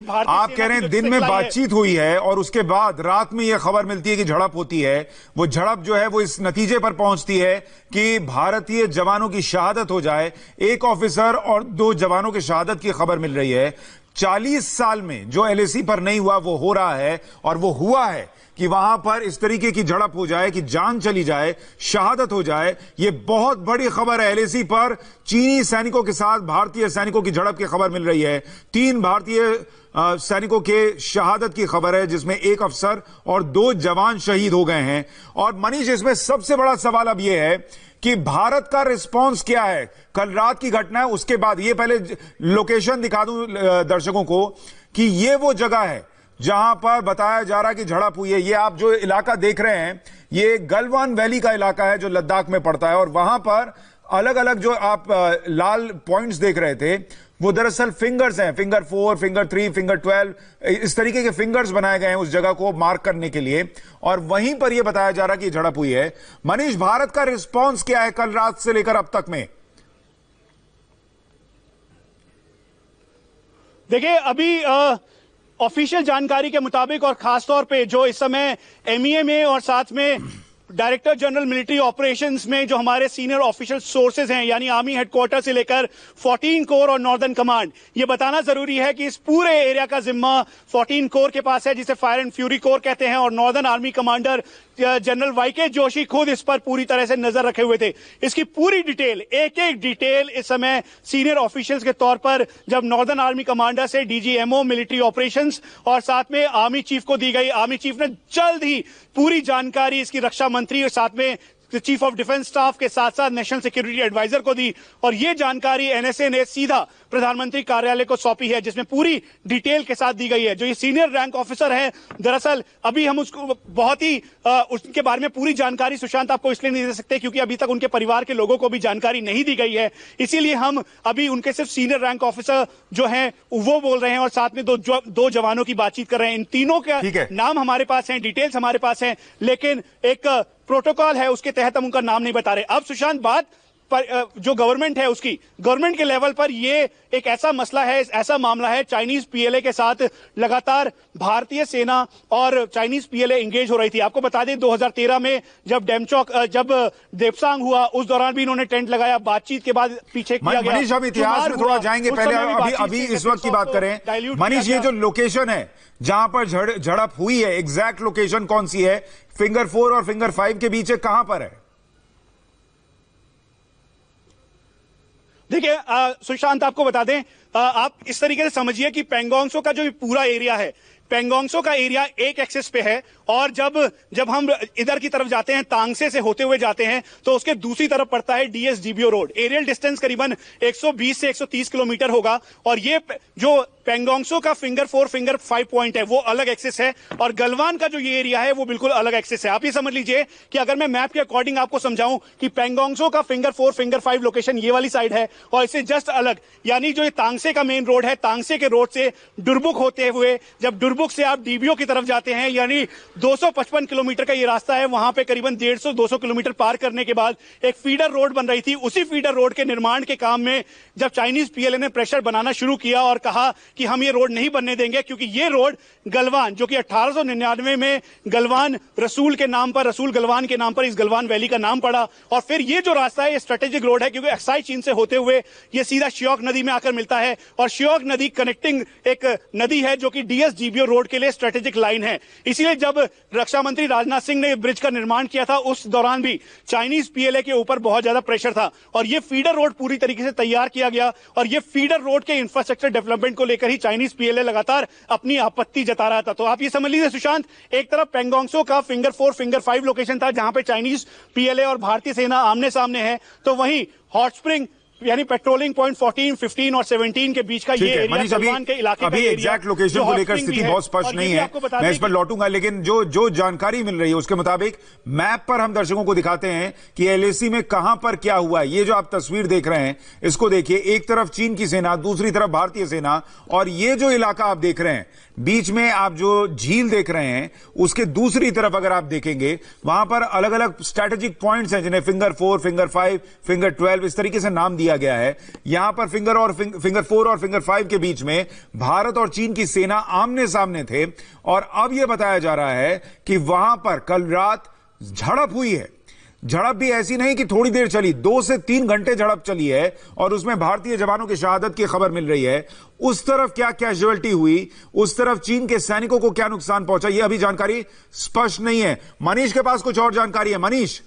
आप कह रहे हैं दिन में बातचीत हुई है और उसके बाद रात में यह खबर मिलती है कि झड़प होती है। वो झड़प जो है वो इस नतीजे पर पहुंचती है कि भारतीय जवानों की शहादत हो जाए। एक ऑफिसर और 2 जवानों की शहादत की खबर मिल रही है। 40 साल में जो एलएसी पर नहीं हुआ वो हो रहा है, और वो हुआ है कि वहां पर इस तरीके की झड़प हो जाए कि जान चली जाए, शहादत हो जाए। ये बहुत बड़ी खबर है। एलएसी पर चीनी सैनिकों के साथ भारतीय सैनिकों की झड़प की खबर मिल रही है। 3 भारतीय सैनिकों के शहादत की खबर है, जिसमें 1 अफसर और 2 जवान शहीद हो गए हैं। और मनीष, इसमें सबसे बड़ा सवाल अब यह है कि भारत का रिस्पांस क्या है। कल रात की घटना है, उसके बाद ये पहले लोकेशन दिखा दूं दर्शकों को कि ये वो जगह है जहां पर बताया जा रहा है कि झड़प हुई है। ये आप जो इलाका देख रहे हैं ये गलवान वैली का इलाका है जो लद्दाख में पड़ता है, और वहां पर अलग अलग जो आप लाल पॉइंट्स देख रहे थे वो दरअसल फिंगर्स हैं। फिंगर 4, फिंगर 3, फिंगर 12, इस तरीके के फिंगर्स बनाए गए हैं उस जगह को मार्क करने के लिए, और वहीं पर यह बताया जा रहा है कि झड़प हुई है। मनीष, भारत का रिस्पांस क्या है कल रात से लेकर अब तक में? देखिए, अभी ऑफिशियल जानकारी के मुताबिक और खासतौर पे जो इस समय एमईए में और साथ में डायरेक्टर जनरल मिलिट्री ऑपरेशंस में जो हमारे सीनियर ऑफिशियल सोर्सेज हैं, यानी आर्मी हेडक्वार्टर से लेकर 14 कोर और नॉर्दर्न कमांड, ये बताना जरूरी है कि इस पूरे एरिया का जिम्मा 14 कोर के पास है, जिसे फायर एंड फ्यूरी कोर कहते हैं, और northern army commander general YK Joshi खुद इस पर पूरी तरह से नजर रखे हुए थे। इसकी पूरी डिटेल, एक एक डिटेल इस समय सीनियर ऑफिशियल्स के तौर पर जब नॉर्दर्न आर्मी कमांडर से डीजीएमओ मिलिट्री ऑपरेशंस और साथ में आर्मी चीफ को दी गई। आर्मी चीफ ने जल्द ही पूरी जानकारी इसकी रक्षा मंत्री और साथ में चीफ ऑफ डिफेंस स्टाफ के साथ साथ नेशनल सिक्योरिटी एडवाइजर को दी, और यह जानकारी एनएसए ने सीधा प्रधानमंत्री कार्यालय को सौंपी है, जिसमें पूरी डिटेल के साथ दी गई है। जो ये सीनियर रैंक ऑफिसर है, दरअसल अभी हम उसको बहुत ही उसके बारे में पूरी जानकारी सुशांत आपको इसलिए नहीं दे सकते क्योंकि अभी तक उनके परिवार के लोगों को भी जानकारी नहीं दी गई है। इसीलिए हम अभी उनके सिर्फ सीनियर रैंक ऑफिसर जो हैं वो बोल रहे हैं, और साथ में दो जवानों की बातचीत कर रहे हैं। इन तीनों के नाम हमारे पास हैं, डिटेल्स हमारे पास हैं, लेकिन एक प्रोटोकॉल है उसके तहत हम उनका नाम नहीं बता रहे। अब सुशांत, बात पर जो गवर्नमेंट है उसकी, गवर्नमेंट के लेवल पर ये एक ऐसा मसला है, ऐसा मामला है, चाइनीज पीएलए के साथ लगातार भारतीय सेना और चाइनीज पीएलए एंगेज हो रही थी। आपको बता दें 2013 में जब डेमचौक, जब देपसांग हुआ, उस दौरान भी इन्होंने टेंट लगाया, बातचीत के बाद पीछे किया गया। मनीष, हम इतिहास में थोड़ा जाएंगे, पहले अभी इस वक्त की बात करें। मनीष, ये जो लोकेशन है जहां पर झड़प हुई है, एग्जैक्ट लोकेशन कौन सी है? फिंगर 4 और फिंगर 5 के बीच कहां पर है? देखिए सुशांत, आपको बता दें, आप इस तरीके से समझिए कि पैंगोंगसो का जो पूरा एरिया है, पैंगोंगसो का एरिया एक एक्सिस पे है, और जब हम इधर की तरफ जाते हैं, तांगसे से होते हुए जाते हैं, तो उसके दूसरी तरफ पड़ता है डीएसडीबीओ रोड। एरियल डिस्टेंस करीबन 120 से 130 किलोमीटर होगा, और ये जो पैंगोंगसो का फिंगर 4, फिंगर 5 पॉइंट है वो अलग एक्सिस है, और गलवान का जो ये एरिया है वो बिल्कुल अलग एक्सिस है। आप ये समझ लीजिए कि अगर मैं मैप के अकॉर्डिंग आपको समझाऊं कि पैंगोंगसो का फिंगर 4, फिंगर 5 लोकेशन ये वाली साइड है, और इससे जस्ट अलग यानी जो ये तांगसे का मेन रोड है, तांगसे के रोड से डुरबुक होते हुए जब डुरबुक से आप डीबीओ की तरफ जाते हैं, यानी 255 किलोमीटर का ये रास्ता है, वहां पे करीबन 150-200 किलोमीटर पार करने के बाद एक फीडर रोड बन रही थी। उसी फीडर रोड के निर्माण के काम में जब चाइनीज पीएलए ने प्रेशर बनाना शुरू किया और कहा कि हम ये रोड नहीं बनने देंगे, क्योंकि ये रोड गलवान, जो कि 1899 में गलवान रसूल के नाम पर, रसूल गलवान के नाम पर इस गलवान वैली का नाम पड़ा, और फिर ये जो रास्ता है ये स्ट्रेटेजिक रोड है, क्योंकि अक्साई चीन से होते हुए ये सीधा श्योक नदी में आकर मिलता है, और श्योक नदी कनेक्टिंग एक नदी है जो कि डीएसडीबीओ रोड के लिए स्ट्रेटेजिक लाइन है। इसीलिए जब रक्षा मंत्री राजनाथ सिंह ने ब्रिज का निर्माण किया था, उस दौरान भी चाइनीज पीएलए के ऊपर बहुत ज्यादा प्रेशर था, और ये फीडर रोड पूरी तरीके से तैयार किया गया, और ये फीडर रोड के इंफ्रास्ट्रक्चर डेवलपमेंट को लेकर ही चाइनीज पीएलए लगातार अपनी आपत्ति जता रहा था। तो आप ये समझ लीजिए सुशांत, एक तरफ पैंगोंगसो का फिंगर 4, फिंगर 5 लोकेशन था जहां पे चाइनीज पीएलए और भारतीय सेना आमने सामने है, तो वहीं हॉट स्प्रिंग यानी पेट्रोलिंग पॉइंट 14, 15 और 17 के बीच का ये एरिया गलवान के इलाके अभी एग्जैक्ट लोकेशन को लेकर स्थिति बहुत स्पष्ट नहीं है, मैं इस पर लौटूंगा, लेकिन जो जानकारी मिल रही है उसके मुताबिक मैप पर हम दर्शकों को दिखाते हैं कि एलएसी में कहां पर क्या हुआ है। ये जो आप तस्वीर देख रहे हैं इसको देखिए, एक तरफ चीन की सेना, दूसरी तरफ भारतीय सेना, और ये जो इलाका आप देख रहे हैं बीच में आप जो झील देख रहे हैं उसके दूसरी तरफ अगर आप देखेंगे वहां पर अलग अलग स्ट्रेटेजिक पॉइंट्स हैं जिन्हें फिंगर 4, फिंगर 5, फिंगर 12 इस तरीके से नाम दिया लिया गया है। यहां पर फिंगर 4 और फिंगर 5 के बीच में भारत और चीन की सेना आमने सामने थे और अब यह बताया जा रहा है कि वहां पर कल रात झड़प हुई है। झड़प भी ऐसी नहीं कि थोड़ी देर चली, 2 से 3 घंटे झड़प चली है और उसमें भारतीय जवानों की शहादत की खबर मिल रही है। उस तरफ क्या कैजुअल्टी हुई, उस तरफ चीन के सैनिकों को क्या नुकसान पहुंचा, यह अभी जानकारी स्पष्ट नहीं है। मनीष के पास कुछ और जानकारी है। मनीष।